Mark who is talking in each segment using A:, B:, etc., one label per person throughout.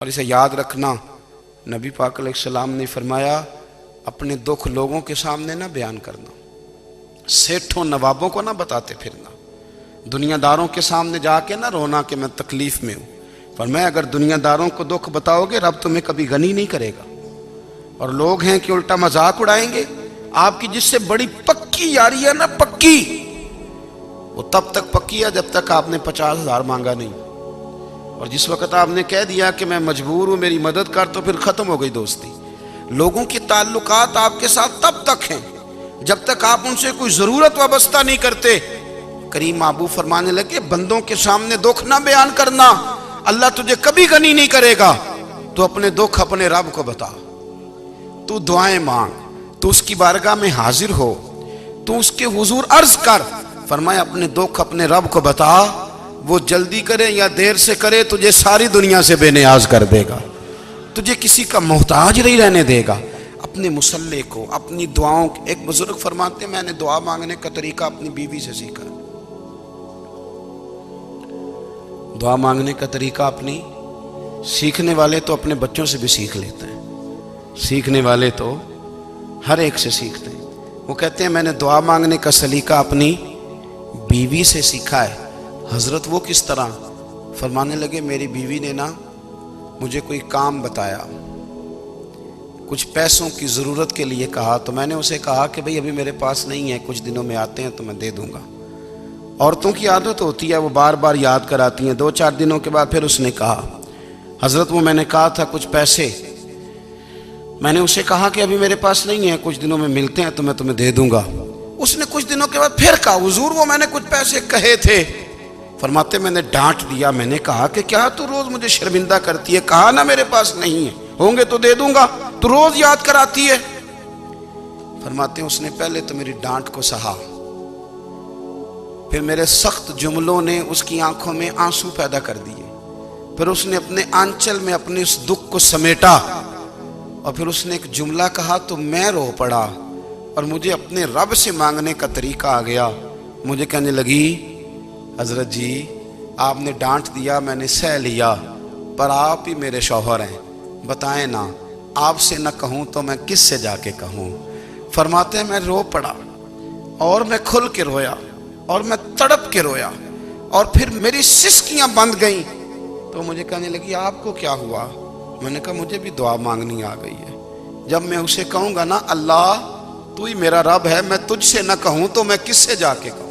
A: اور اسے یاد رکھنا، نبی پاک علیہ السلام نے فرمایا اپنے دکھ لوگوں کے سامنے نہ بیان کرنا، سیٹھوں نوابوں کو نہ بتاتے پھرنا، دنیا داروں کے سامنے جا کے نہ رونا کہ میں تکلیف میں ہوں۔ فرمایا اگر دنیا داروں کو دکھ بتاؤ گے رب تمہیں کبھی غنی نہیں کرے گا، اور لوگ ہیں کہ الٹا مذاق اڑائیں گے۔ آپ کی جس سے بڑی پکی یاری ہے نا، پکی، وہ تب تک پکی ہے جب تک آپ نے 50,000 مانگا نہیں، اور جس وقت آپ نے کہہ دیا کہ میں مجبور ہوں میری مدد کر، تو پھر ختم ہو گئی دوستی۔ لوگوں کے تعلقات آپ کے ساتھ تب تک ہیں جب تک آپ ان سے کوئی ضرورت وابستہ نہیں کرتے۔ کریم محبوب فرمانے لگے بندوں کے سامنے دکھ نہ بیان کرنا، اللہ تجھے کبھی غنی نہیں کرے گا۔ تو اپنے دکھ اپنے رب کو بتا، تو دعائیں مانگ، تو اس کی بارگاہ میں حاضر ہو، تو اس کے حضور عرض کر۔ فرمایا اپنے دکھ اپنے رب کو بتا، وہ جلدی کرے یا دیر سے کرے تجھے ساری دنیا سے بے نیاز کر دے گا، تجھے کسی کا محتاج نہیں رہنے دے گا۔ اپنے مسلح کو، اپنی دعاؤں، ایک بزرگ فرماتے ہیں میں نے دعا مانگنے کا طریقہ اپنی بیوی سے سیکھا۔ دعا مانگنے کا طریقہ اپنی، سیکھنے والے تو اپنے بچوں سے بھی سیکھ لیتے ہیں، سیکھنے والے تو ہر ایک سے سیکھتے ہیں۔ وہ کہتے ہیں میں نے دعا مانگنے کا سلیقہ اپنی بیوی سے سیکھا ہے۔ حضرت وہ کس طرح؟ فرمانے لگے میری بیوی نے نا مجھے کوئی کام بتایا، کچھ پیسوں کی ضرورت کے لیے کہا، تو میں نے اسے کہا کہ بھئی ابھی میرے پاس نہیں ہے، کچھ دنوں میں آتے ہیں تو میں دے دوں گا۔ عورتوں کی عادت ہوتی ہے وہ بار بار یاد کراتی ہیں، 2-4 دنوں کے بعد پھر اس نے کہا حضرت وہ میں نے کہا تھا کچھ پیسے، میں نے اسے کہا کہ ابھی میرے پاس نہیں ہے، کچھ دنوں میں ملتے ہیں تو میں تمہیں دے دوں گا۔ اس نے کچھ دنوں کے بعد پھر کہا حضور وہ میں نے کچھ پیسے کہے تھے۔ فرماتے میں نے ڈانٹ دیا، میں نے کہا کہ کیا تو روز مجھے شرمندہ کرتی ہے، کہا نا میرے پاس نہیں ہے، ہوں گے تو دے دوں گا، تو روز یاد کراتی ہے۔ فرماتے ہیں اس نے پہلے تو میری ڈانٹ کو سہا، پھر میرے سخت جملوں نے اس کی آنکھوں میں آنسو پیدا کر دیے، پھر اس نے اپنے آنچل میں اپنے اس دکھ کو سمیٹا، اور پھر اس نے ایک جملہ کہا تو میں رو پڑا، اور مجھے اپنے رب سے مانگنے کا طریقہ آ گیا۔ مجھے کہنے لگی حضرت جی آپ نے ڈانٹ دیا میں نے سہ لیا، پر آپ ہی میرے شوہر ہیں، بتائیں نا آپ سے نہ کہوں تو میں کس سے جا کے کہوں۔ فرماتے ہیں میں رو پڑا، اور میں کھل کے رویا، اور میں تڑپ کے رویا، اور پھر میری سسکیاں بند گئیں۔ تو مجھے کہنے لگی آپ کو کیا ہوا؟ میں نے کہا مجھے بھی دعا مانگنی آ گئی ہے، جب میں اسے کہوں گا نا اللہ تو ہی میرا رب ہے، میں تجھ سے نہ کہوں تو میں کس سے جا کے کہوں؟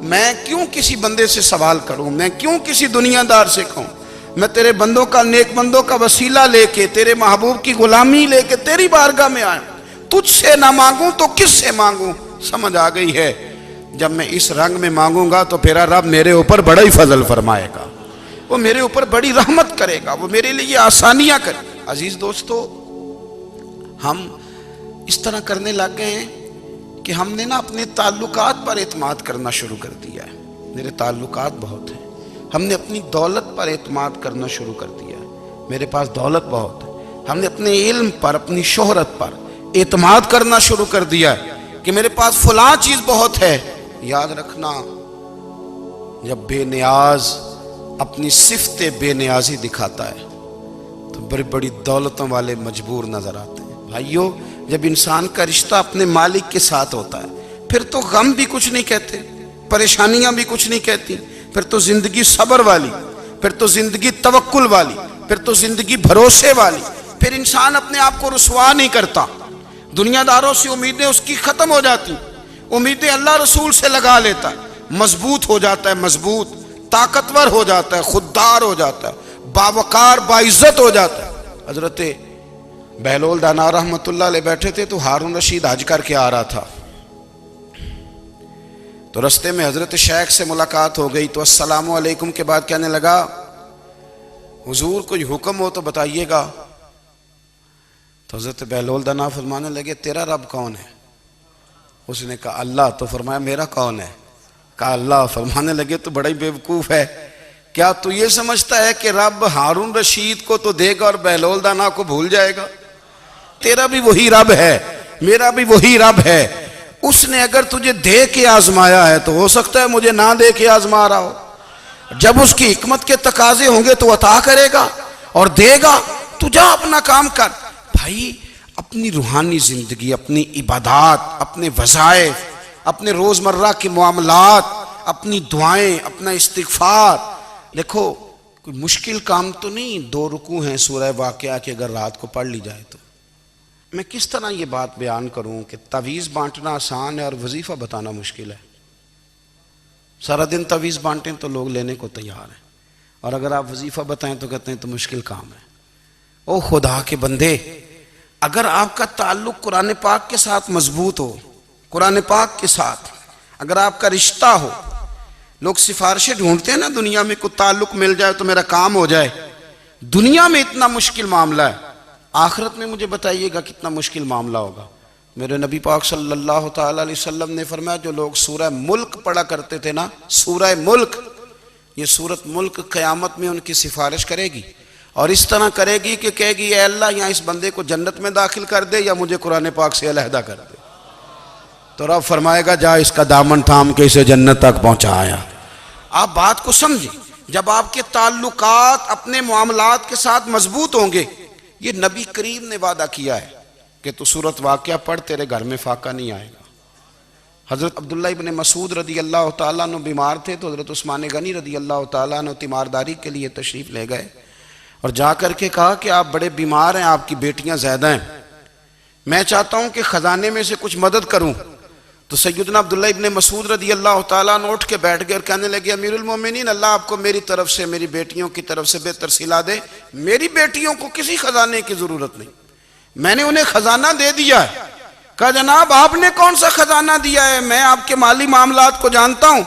A: میں کیوں کسی بندے سے سوال کروں؟ میں کیوں کسی دنیا دار سے کہوں؟ میں تیرے بندوں کا، نیک بندوں کا وسیلہ لے کے، تیرے محبوب کی غلامی لے کے تیری بارگاہ میں آیا، تجھ سے نہ مانگوں تو کس سے مانگوں؟ سمجھ آ گئی ہے جب میں اس رنگ میں مانگوں گا تو پھر رب میرے اوپر بڑا ہی فضل فرمائے گا، وہ میرے اوپر بڑی رحمت کرے گا، وہ میرے لیے آسانیاں کرے گا۔ عزیز دوستو ہم اس طرح کرنے لگ گئے ہیں کہ ہم نے نا اپنے تعلقات پر اعتماد کرنا شروع کر دیا ہے۔ میرے تعلقات بہت ہیں، ہم نے اپنی دولت پر اعتماد کرنا شروع کر دیا ہے، میرے پاس دولت بہت ہے۔ ہم نے اپنے علم پر، اپنی شہرت پر اعتماد کرنا شروع کر دیا ہے کہ میرے پاس فلاں چیز بہت ہے۔ یاد رکھنا جب بے نیاز اپنی صفت بے نیازی دکھاتا ہے تو بڑی بڑی دولتوں والے مجبور نظر آتے ہیں۔ بھائیو جب انسان کا رشتہ اپنے مالک کے ساتھ ہوتا ہے پھر تو غم بھی کچھ نہیں کہتے، پریشانیاں بھی کچھ نہیں کہتی، پھر تو زندگی صبر والی، پھر تو زندگی توکل والی، پھر تو زندگی بھروسے والی، پھر انسان اپنے آپ کو رسوا نہیں کرتا، دنیا داروں سے امیدیں اس کی ختم ہو جاتی، امیدیں اللہ رسول سے لگا لیتا ہے، مضبوط ہو جاتا ہے، مضبوط، طاقتور ہو جاتا ہے، خوددار ہو جاتا ہے، باوقار باعزت ہو جاتا ہے۔ حضرت بہلول دانا رحمت اللہ علیہ بیٹھے تھے تو ہارون رشید حج کر کے آ رہا تھا، تو رستے میں حضرت شیخ سے ملاقات ہو گئی، تو السلام علیکم کے بعد کہنے لگا حضور کوئی حکم ہو تو بتائیے گا۔ تو حضرت بہلول دانا فرمانے لگے تیرا رب کون ہے؟ اس نے کہا اللہ۔ تو فرمایا میرا کون ہے؟ کہا اللہ۔ فرمانے لگے تو بڑا ہی بیوقوف ہے، کیا تو یہ سمجھتا ہے کہ رب ہارون رشید کو تو دے گا اور بہلول دانا کو بھول جائے گا؟ تیرا بھی وہی رب ہے، میرا بھی وہی رب ہے، اس نے اگر تجھے دے کے آزمایا ہے تو ہو سکتا ہے مجھے نہ دے کے آزما رہا ہو، جب اس کی حکمت کے تقاضے ہوں گے تو عطا کرے گا، اور دے گا، تو جا اپنا کام کر۔ بھائی اپنی روحانی زندگی، اپنی عبادات، اپنے وظائف، اپنے روزمرہ کے معاملات، اپنی دعائیں، اپنا استغفار، دیکھو کوئی مشکل کام تو نہیں 2 رکوع ہیں سورہ واقعہ کے اگر رات کو پڑھ لی جائے تو۔ میں کس طرح یہ بات بیان کروں کہ تعویذ بانٹنا آسان ہے اور وظیفہ بتانا مشکل ہے۔ سارا دن تعویذ بانٹیں تو لوگ لینے کو تیار ہیں، اور اگر آپ وظیفہ بتائیں تو کہتے ہیں تو مشکل کام ہے۔ او خدا کے بندے، اگر آپ کا تعلق قرآن پاک کے ساتھ مضبوط ہو، قرآن پاک کے ساتھ اگر آپ کا رشتہ ہو، لوگ سفارشیں ڈھونڈتے ہیں نا دنیا میں، کوئی تعلق مل جائے تو میرا کام ہو جائے۔ دنیا میں اتنا مشکل معاملہ ہے، آخرت میں مجھے بتائیے گا کتنا مشکل معاملہ ہوگا۔ میرے نبی پاک صلی اللہ تعالی علیہ وسلم نے فرمایا جو لوگ سورہ ملک پڑھا کرتے تھے نا، سورہ ملک، یہ سورت ملک قیامت میں ان کی سفارش کرے گی، اور اس طرح کرے گی کہ کہے گی اے اللہ یہاں اس بندے کو جنت میں داخل کر دے یا مجھے قرآن پاک سے علیحدہ کر دے۔ تو رب فرمائے گا جا اس کا دامن تھام کے اسے جنت تک پہنچایا۔ آپ بات کو سمجھیں، جب آپ کے تعلقات اپنے معاملات کے ساتھ مضبوط ہوں گے، یہ نبی کریم نے وعدہ کیا ہے کہ تو سورت واقعہ پڑھ تیرے گھر میں فاقہ نہیں آئے گا۔ حضرت عبداللہ ابن مسعود رضی اللہ تعالیٰ عنہ بیمار تھے تو حضرت عثمان غنی رضی اللہ تعالیٰ عنہ تیمارداری کے لیے تشریف لے گئے، اور جا کر کے کہا کہ آپ بڑے بیمار ہیں، آپ کی بیٹیاں زیادہ ہیں، میں چاہتا ہوں کہ خزانے میں سے کچھ مدد کروں۔ تو سیدنا عبداللہ ابن مسعود رضی اللہ تعالیٰ عنہ اٹھ کے بیٹھ گئے اور کہنے لگے امیر المومنین، اللہ آپ کو میری طرف سے، میری بیٹیوں کی طرف سے بہتر صلہ دے، میری بیٹیوں کو کسی خزانے کی ضرورت نہیں، میں نے انہیں خزانہ دے دیا ہے۔ کہا جناب آپ نے کون سا خزانہ دیا ہے، میں آپ کے مالی معاملات کو جانتا ہوں۔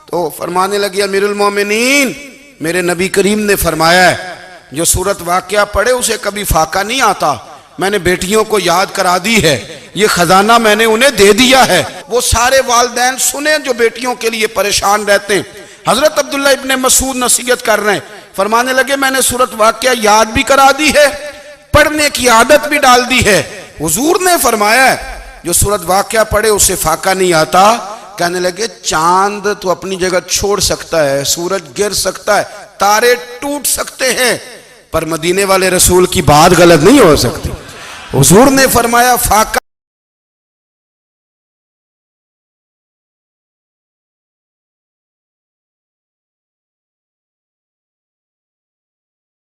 A: تو فرمانے لگے امیر المومنین، میرے نبی کریم نے فرمایا ہے جو سورت واقعہ پڑھے اسے کبھی فاقہ نہیں آتا، میں نے بیٹیوں کو یاد کرا دی ہے، یہ خزانہ میں نے انہیں دے دیا ہے۔ وہ سارے والدین سنیں جو بیٹیوں کے لیے پریشان رہتے ہیں۔ حضرت عبداللہ ابن مسعود نصیحت کر رہے ہیں، فرمانے لگے میں نے سورت واقعہ یاد بھی کرا دی ہے، پڑھنے کی عادت بھی ڈال دی ہے۔ حضور نے فرمایا ہے جو سورت واقعہ پڑھے اسے فاقہ نہیں آتا۔ کہنے لگے چاند تو اپنی جگہ چھوڑ سکتا ہے، سورج گر سکتا ہے، تارے ٹوٹ سکتے ہیں، پر مدینے والے رسول کی بات غلط نہیں ہو سکتی۔ حضور نے فرمایا فاقہ